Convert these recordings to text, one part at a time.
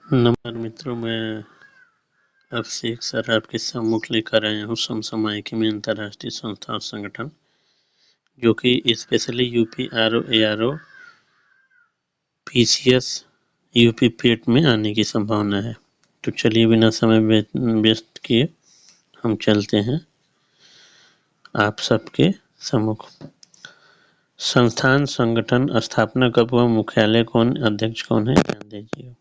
नमस्कार मित्रों, मैं अब से एक सर आपके सम्मुख लेकर आया हूँ समसामयिकी में अंतर्राष्ट्रीय संस्था और संगठन, जो कि specially UP RO ARO PCS UP PET में आने की संभावना है। तो चलिए बिना समय व्यस्त किए हम चलते हैं आप सबके सम्मुख। संस्थान, संगठन, स्थापना कब हुआ, मुख्यालय कौन, अध्यक्ष कौन है, ध्यान दीजिए।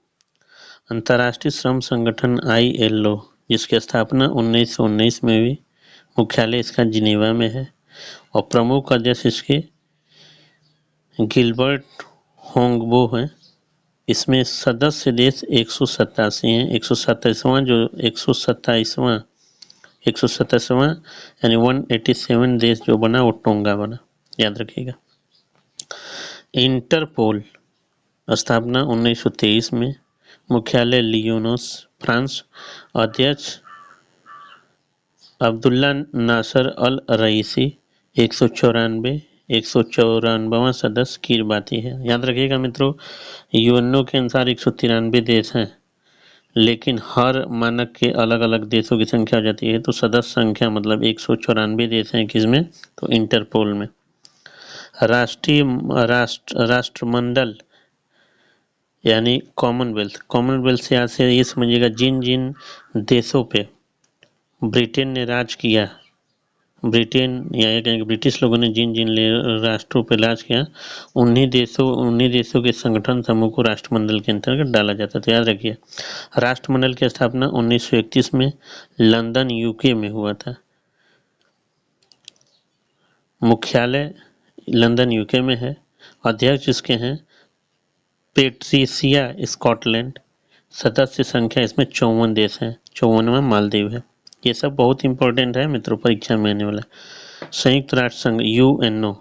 अंतर्राष्ट्रीय श्रम संगठन ILO, जिसकी स्थापना 1919 में हुई, मुख्यालय इसका जिनेवा में है और प्रमुख अध्यक्ष इसके गिलबर्ट होंगबो हैं। इसमें सदस्य देश 187 हैं। 127वां जो 127वां यानी 187 देश जो बना वो टोंगा बना, याद रखिएगा। इंटरपोल स्थापना 1923 में, मुख्यालय लियोनस, फ्रांस, अध्यक्ष अब्दुल्ला नासर अल रईसी, 194वां सदस्य किरबाती है। याद रखिएगा मित्रों, यूएनओ के अनुसार 193 देश हैं, लेकिन हर मानक के अलग अलग देशों की संख्या हो जाती है। तो सदस्य संख्या मतलब 194 देश हैं किसमें, तो इंटरपोल में। राष्ट्रमंडल यानी कॉमनवेल्थ से यहाँ से ये समझिएगा जिन जिन देशों पे ब्रिटेन ने राज किया, ब्रिटेन या ये कहेंगे ब्रिटिश लोगों ने जिन जिन राष्ट्रों पर राज किया, उन्हीं देशों के संगठन समूह को राष्ट्रमंडल के अंतर्गत डाला जाता था। याद रखिए, राष्ट्रमंडल की स्थापना 1931 में लंदन यूके में हुआ था। मुख्यालय लंदन यूके में है। अध्यक्ष इसके हैं पेट्रिसिया स्कॉटलैंड। सदस्य संख्या इसमें 54 देश हैं। 54वां मालदीव है। ये सब बहुत इंपॉर्टेंट है मित्रों, परीक्षा में आने वाला। संयुक्त राष्ट्र संघ UNO,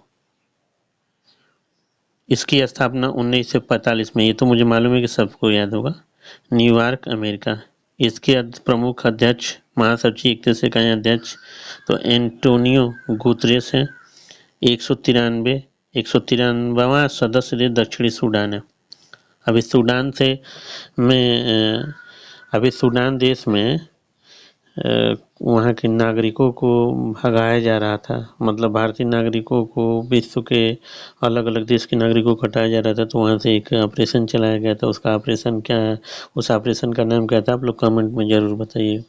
इसकी स्थापना 1945 में, ये तो मुझे मालूम है कि सबको याद होगा, न्यूयॉर्क अमेरिका। इसके प्रमुख अध्यक्ष महासचिव एक तरह से कहें अध्यक्ष तो एंटोनियो गुतरेस है। 193वां सदस्य देश दक्षिणी सूडान है। अभी सूडान देश में वहाँ के नागरिकों को भगाया जा रहा था, मतलब भारतीय नागरिकों को विश्व के अलग अलग देश के नागरिकों को हटाया जा रहा था। तो वहाँ से एक ऑपरेशन चलाया गया था। उसका ऑपरेशन क्या है, उस ऑपरेशन का नाम क्या था, आप लोग कमेंट में जरूर बताइए।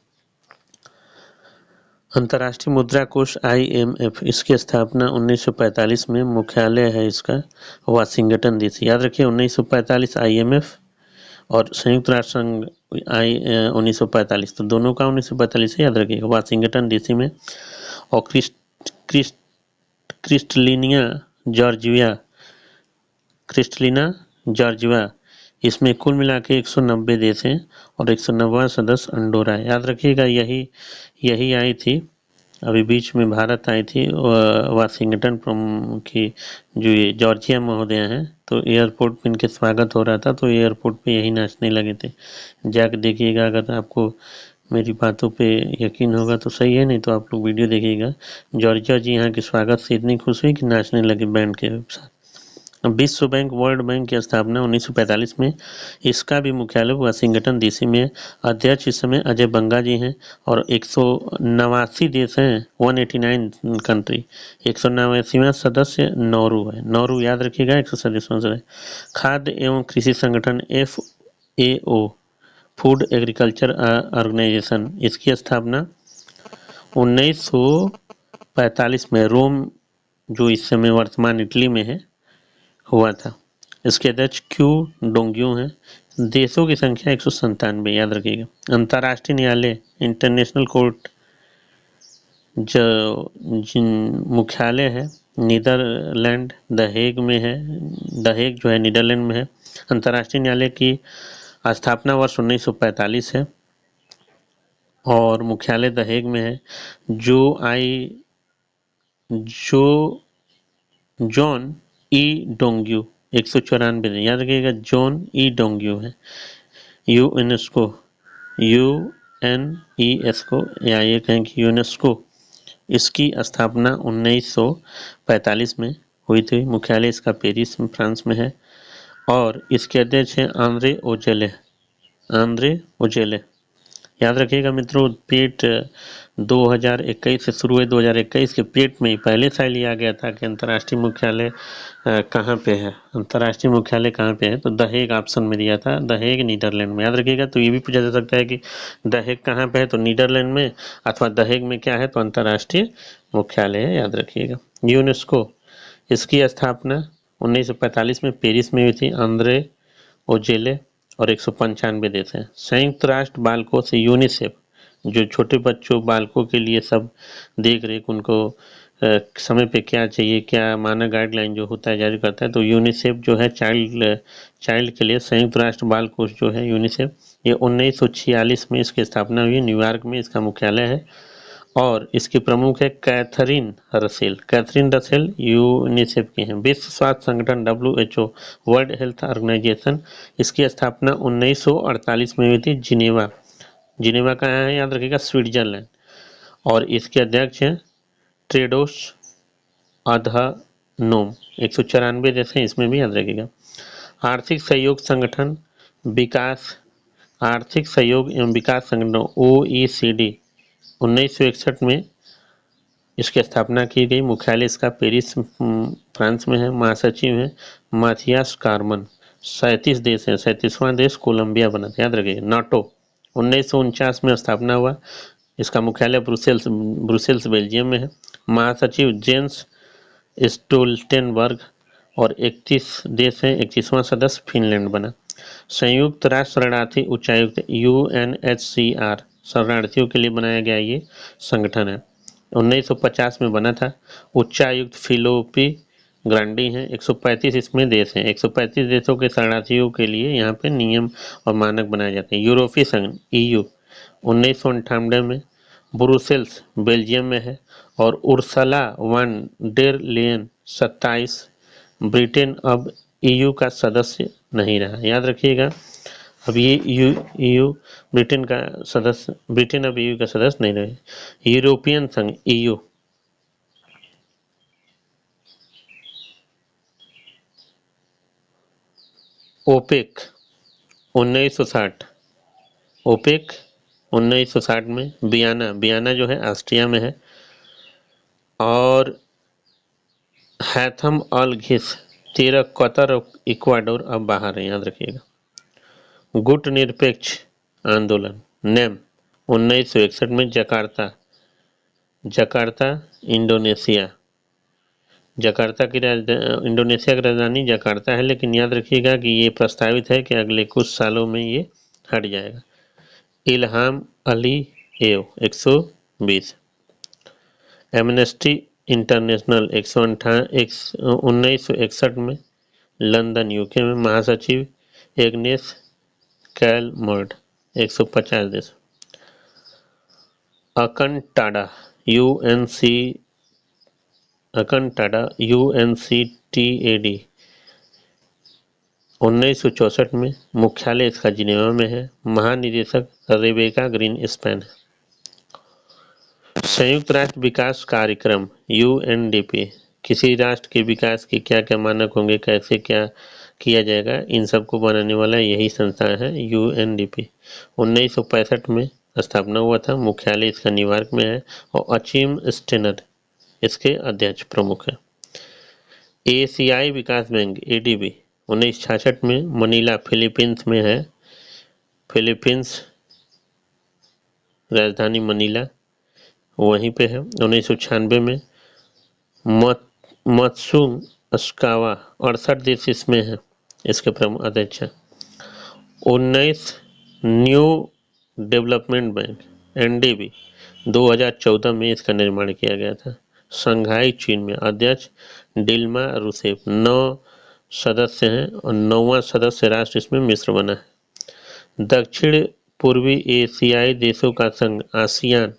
अंतर्राष्ट्रीय मुद्रा कोष IMF, इसकी स्थापना 1945 में, मुख्यालय है इसका वाशिंगटन DC। याद रखिए 1945 IMF और संयुक्त राष्ट्र संघ 1945, तो दोनों का 1945 से याद रखिएगा, वाशिंगटन DC में। और क्रिस्टलिना जॉर्जिया, इसमें कुल मिला के 190 देश हैं और 190वां सदस्य अंडोरा है। याद रखिएगा, यही आई थी अभी बीच में, भारत आई थी वाशिंगटन की जो ये जॉर्जिया महोदय हैं, तो एयरपोर्ट पे इनके स्वागत हो रहा था, तो एयरपोर्ट पे यही नाचने लगे थे। जाके देखिएगा, अगर आपको मेरी बातों पे यकीन होगा तो सही है, नहीं तो आप लोग वीडियो देखिएगा। जॉर्जिया जी यहाँ के स्वागत से इतनी खुश हुई कि नाचने लगे बैंड के साथ। विश्व बैंक, वर्ल्ड बैंक की स्थापना 1945 में, इसका भी मुख्यालय वाशिंगटन DC में। अध्यक्ष इस समय अजय बंगा जी हैं और 189 देश हैं, 189 कंट्री। 189वां सदस्य नौरू है। नौरू याद रखिएगा, 137वां सदस्य। खाद्य एवं कृषि संगठन FAO, फूड एग्रीकल्चर ऑर्गेनाइजेशन, इसकी स्थापना 1945 में रोम, जो इस समय वर्तमान इटली में है, हुआ था। इसके अध्यक्ष क्यू डोंग्यू हैं। देशों की संख्या 197, याद रखिएगा। अंतर्राष्ट्रीय न्यायालय इंटरनेशनल कोर्ट, जो मुख्यालय है नीदरलैंड द हेग में है। द हेग जो है नीदरलैंड में है। अंतर्राष्ट्रीय न्यायालय की स्थापना वर्ष 1945 है और मुख्यालय द हेग में है। जॉन E डोंग्यू 194, याद रखिएगा, जॉन E डोंग्यू है। यूनेस्को या ये कहें कि यूनेस्को, इसकी स्थापना 1945 में हुई थी। मुख्यालय इसका पेरिस में, फ्रांस में है और इसके अध्यक्ष हैं आंद्रे ओजले। आंद्रे उजेले। याद रखिएगा मित्रों, पेट 2021 से शुरू हुए 2021 के पेट में ही पहले से लिया गया था कि अंतर्राष्ट्रीय मुख्यालय कहाँ पे है। अंतर्राष्ट्रीय मुख्यालय कहाँ पे है, तो द हेग ऑप्शन में दिया था, द हेग नीदरलैंड में। याद रखिएगा, तो ये भी पूछा जा सकता है कि द हेग कहाँ पे है, तो नीदरलैंड में, अथवा द हेग में क्या है, तो अंतर्राष्ट्रीय मुख्यालय है। याद रखिएगा। यूनेस्को, इसकी स्थापना 1945 में पेरिस में हुई थी, आंद्रे उजेले और 195 देश हैं। संयुक्त राष्ट्र बालकों से यूनिसेफ, जो छोटे बच्चों बालकों के लिए सब देख रेख, उनको समय पे क्या चाहिए, क्या मानक गाइडलाइन जो होता है जारी करता है, तो यूनिसेफ जो है चाइल्ड के लिए संयुक्त राष्ट्र बाल कोष जो है यूनिसेफ, ये 1946 में इसकी स्थापना हुई, न्यूयॉर्क में इसका मुख्यालय है। और इसकी प्रमुख है Catherine Russell. Catherine Russell UNICEF की हैं। विश्व स्वास्थ्य संगठन WHO, वर्ल्ड हेल्थ ऑर्गेनाइजेशन, इसकी स्थापना 1948 में हुई थी, जिनेवा। जिनेवा कहाँ है, याद रखिएगा, स्विट्जरलैंड। और इसके अध्यक्ष हैं टेड्रोस अधनोम। 194 देश हैं, इसमें भी याद रखिएगा। आर्थिक सहयोग संगठन, विकास आर्थिक सहयोग एवं विकास संगठन OECD, 1961 में इसकी स्थापना की गई। मुख्यालय इसका पेरिस फ्रांस में है। महासचिव हैं माथियास कार्मन। 37 देश हैं, 37वां देश कोलंबिया बना था। याद रखिए। नाटो 1949 में स्थापना हुआ, इसका मुख्यालय ब्रुसेल्स बेल्जियम में है। महासचिव जेंस स्टोल्टेनबर्ग। और 31 देश हैं, 31वां सदस्य फिनलैंड बना। संयुक्त राष्ट्र शरणार्थी उच्चायुक्त UNHCR, शरणार्थियों के लिए बनाया गया ये संगठन है, 1950 में बना था। उच्चायुक्त फिलिपी ग्रांडी हैं। 135 इसमें देश हैं, 135 देशों के शरणार्थियों के लिए यहाँ पे नियम और मानक बनाए जाते हैं। यूरोपीय संघ EU 1998 में ब्रुसेल्स बेल्जियम में है। और Ursula van der Leyen 27, Britain अब EU का सदस्य नहीं रहा। याद रखिएगा, अब ये EU ब्रिटेन का सदस्य, ब्रिटेन अब EU का सदस्य नहीं रहे। यूरोपियन संघ EU, ओपेक 1960, ओपेक 1960 में। बियाना जो है ऑस्ट्रिया में है। और हैथम अल घिस 13, कतर और इक्वाडोर अब बाहर है। याद रखिएगा। गुट निरपेक्ष आंदोलन नेम 1961 में जकार्ता, इंडोनेशिया। इंडोनेशिया की राजधानी जकार्ता है, लेकिन याद रखिएगा कि ये प्रस्तावित है कि अगले कुछ सालों में ये हट जाएगा। इल्हाम अलीएव 120। एमनेस्टी इंटरनेशनल 1961 में लंदन UK में। महासचिव एग्नेस कैलमर्ड। 150 देश। अकनटाडा UNCTAD 1964 में। मुख्यालय इसका जिनेवा में है। महानिदेशक रेबेका ग्रीन स्पैन है। संयुक्त राष्ट्र विकास कार्यक्रम UNDP, किसी राष्ट्र के विकास के क्या क्या मानक होंगे, कैसे क्या किया जाएगा, इन सबको बनाने वाला यही संस्था है UNDP। 1965 में स्थापना हुआ था। मुख्यालय इसका न्यूयॉर्क में है। और अचीम स्टेनर इसके अध्यक्ष प्रमुख है। एशियाई विकास बैंक ADB 1966 में मनीला फिलीपींस में है। फिलीपींस राजधानी मनीला वहीं पे है। 1996 में मत्सुंग 68 देश इसमें है, इसके प्रमुख अध्यक्ष हैं। 19 न्यू डेवलपमेंट बैंक NDB 2014 में इसका निर्माण किया गया था। शंघाई चीन में अध्यक्ष डिल्मा रूसेफ। 9 सदस्य हैं और 9वां सदस्य राष्ट्र इसमें मिस्र बना है। दक्षिण पूर्वी एशियाई देशों का संघ आसियान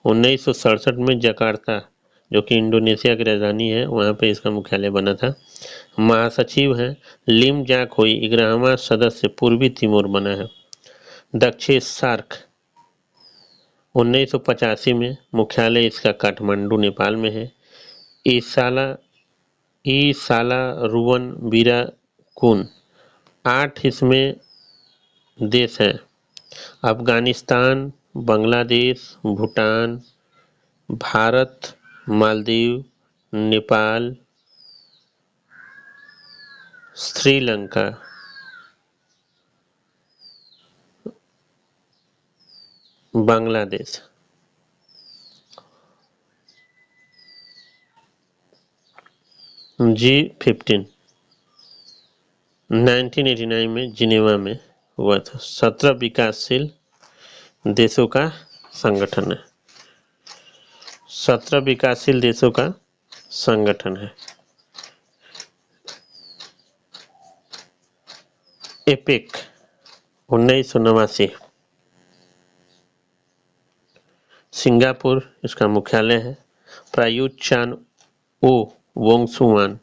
1967 में जकार्ता, जो कि इंडोनेशिया की राजधानी है, वहाँ पे इसका मुख्यालय बना था। महासचिव हैं लिम जाक होई। 11वां सदस्य पूर्वी तिमोर बना है। दक्षिण सार्क 1985 में। मुख्यालय इसका काठमांडू नेपाल में है। ईसाला रुवन बीराकुन 8 इसमें देश हैं। अफगानिस्तान, बांग्लादेश, भूटान, भारत, मालदीव, नेपाल, श्रीलंका। बांग्लादेश। G15 1989 में जिनेवा में हुआ था। 17 विकासशील देशों का संगठन है। 17 विकासशील देशों का संगठन है। एपेक 1989। सिंगापुर इसका मुख्यालय है। प्रायुत चान ओ वोंगसुआन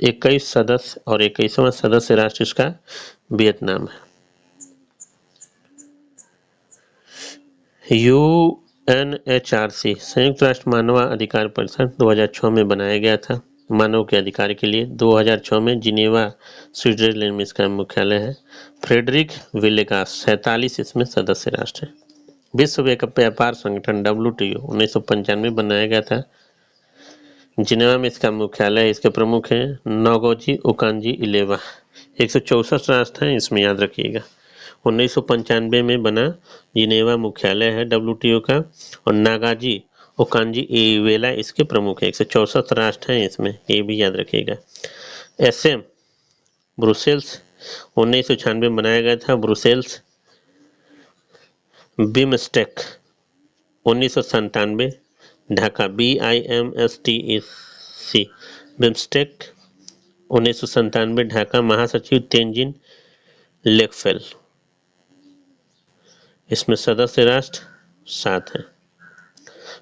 21 सदस्य और 21वां सदस्य राष्ट्र इसका वियतनाम है। UNHRC संयुक्त राष्ट्र मानव अधिकार परिषद 2006 में बनाया गया था मानव के अधिकार के लिए। 2006 में जिनेवा स्विट्जरलैंड में इसका मुख्यालय है। फ्रेडरिक विलेगास 47 इसमें सदस्य राष्ट्र है। विश्व व्यापार संगठन WTO 1995 बनाया गया था। जिनेवा में इसका मुख्यालय है। इसके प्रमुख हैं नोगोजी ओकांजी इलेवा। 164 राष्ट्र हैं, इसमें याद रखिएगा। 1995 में बना जिनेवा मुख्यालय है WTO का। और नागाजी ओकांजी इवेला इसके प्रमुख है। 164 राष्ट्र हैं इसमें, ये भी याद रखिएगा। SM ब्रुसेल्स 1996 में बनाया गया था। Brussels BIMSTEC 1997 Dhaka BIMSTEC BIMSTEC 1997 Dhaka. महासचिव तेंजिन लेकफेल। इसमें सदस्य राष्ट्र 7 हैं।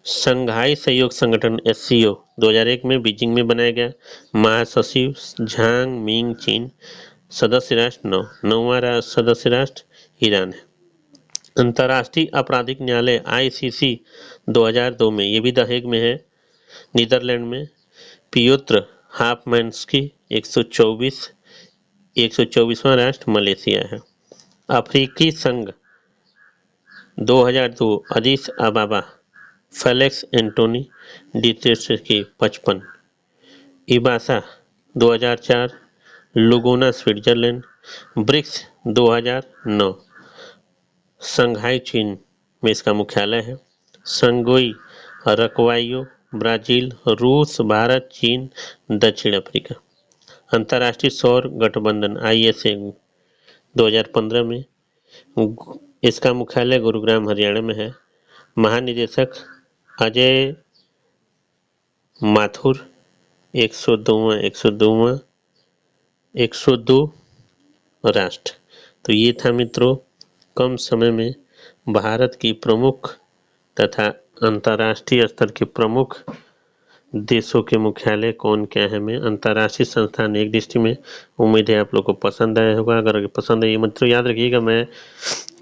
शंघाई सहयोग संगठन SCO 2001 में बीजिंग में बनाया गया। महासचिव झांग मिंग चीन। सदस्य राष्ट्र 9। 9वां सदस्य राष्ट्र ईरान है। अंतर्राष्ट्रीय आपराधिक न्यायालय ICC 2002 में, ये भी द हेग में है नीदरलैंड में। पियोत्र हाफमैन्स्की 124वां राष्ट्र मलेशिया है। अफ्रीकी संघ 2002 अदीस अबाबा Felix Antony डिटेर्स्की 55। इबासा 2004 लुगोना Switzerland. BRICS 2009 Shanghai चीन में इसका मुख्यालय है। संगोई रकवाइयो ब्राजील, रूस, भारत, चीन, दक्षिण अफ्रीका। अंतर्राष्ट्रीय सौर गठबंधन ISA 2015 में, इसका मुख्यालय गुरुग्राम हरियाणा में है। महानिदेशक अजय माथुर। 102 राष्ट्र। तो ये था मित्रों कम समय में भारत की प्रमुख तथा अंतर्राष्ट्रीय स्तर के प्रमुख देशों के मुख्यालय कौन क्या है में अंतर्राष्ट्रीय संस्थान एक दृष्टि में। उम्मीद है आप लोग को पसंद आया होगा। अगर पसंद है ये मित्रों याद रखिएगा, मैं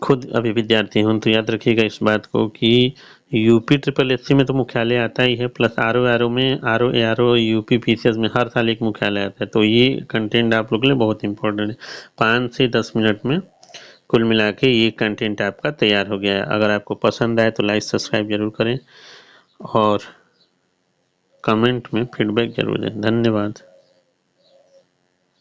खुद अभी विद्यार्थी हूँ तो याद रखिएगा इस बात को कि UPSSC में तो मुख्यालय आता ही है, प्लस RO में RO UP PCS में हर साल एक मुख्यालय आता है। तो ये कंटेंट आप लोग के लिए बहुत इंपॉर्टेंट है। 5 से 10 मिनट में कुल मिला के ये कंटेंट आपका तैयार हो गया है। अगर आपको पसंद आए तो लाइक सब्सक्राइब जरूर करें और कमेंट में फीडबैक जरूर दें। धन्यवाद।